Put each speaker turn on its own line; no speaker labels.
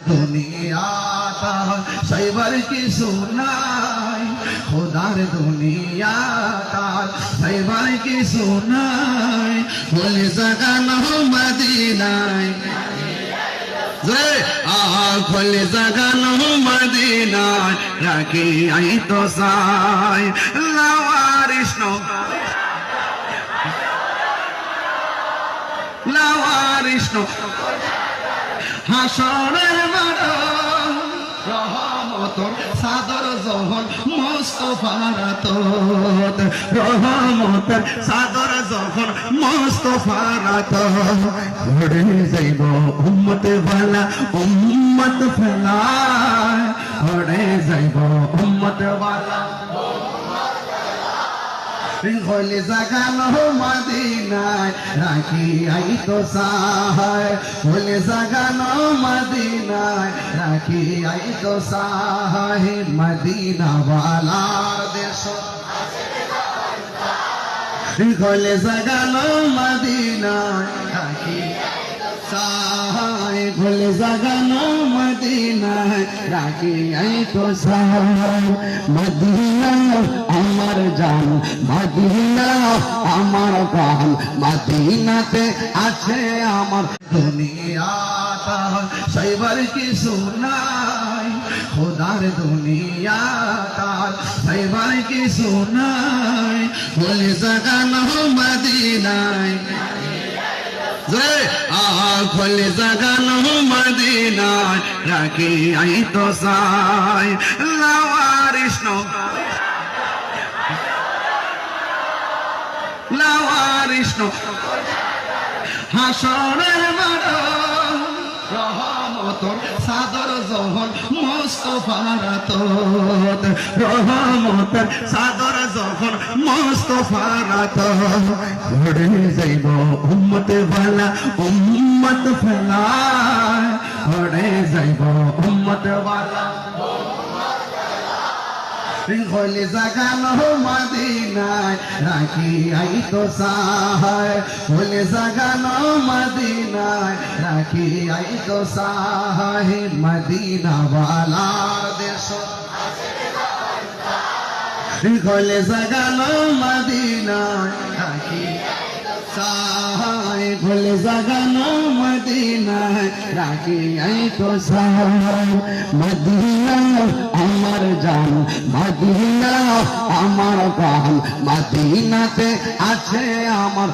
দুনিয়াটা সাইবার কিছু নাই, খোদার দুনিয়াটা সাইবার কিছু নাই, বলে জাগানো মদিনায় খোলে জাগানো মদিনায় রাখি আই তো সাই লাওয়ারিষ্ণ লাওয়ারিষ্ণ হাসরের মাঠ রহমতর সাদর যখন মুস্তাফার আতত রহমতের সাদর যখন মুস্তাফার আতত ঘুরে যাইব উম্মত ওয়ালা উম্মত ফেলায় ঘুরে যাইব উম্মত ওয়ালা খোলে জাগানো মদিনায় রাখি আই তো সাহায়, খোলে জাগানো মদিনায় রাখি আই তো সাহায়, মদিনা ওয়ালার দেশ খোলে জাগানো মদিনায় রাখি সাহায়, খোলে জাগানো মদিনায় রাখি আই তো সাহায়, মদিনা আমার জান মদিনা আমার প্রাণ, মদিনাতে আছে আমার দুনিয়াটা সাইবার কিছু নাই, খোদার দুনিয়াটা সাইবার কিছু নাই, বলে জাগানো মদিনায় খোলে জাগানো মদিনায় রাখি আই তো সাই লাওয়ারিষ্ণ লাওয়ারিষ্ণ হাসরের মাঠ রহমতর সাদর যখন মুস্তাফার আতত রহমতের সাদর যখন মুস্তাফার আতত ঘুরে যাইব উম্মত ওয়ালা উম্মত ফেলায় ঘুরে যাইব উম্মত ওয়ালা খোলে জাগানো মদিনায় রাখি আই তো সাহায়, খোলে জাগানো মদিনায় রাখি আই তো সাহায়, মদিনা ওয়ালার দেশ খোলে জাগানো মদিনায় রাখি সাহায়, খোলে জাগানো মদিনায় রাখি আই তো সাহায়, মদিনা আমার জান মদিনা আমার প্রাণ, মদিনাতে আছে আমার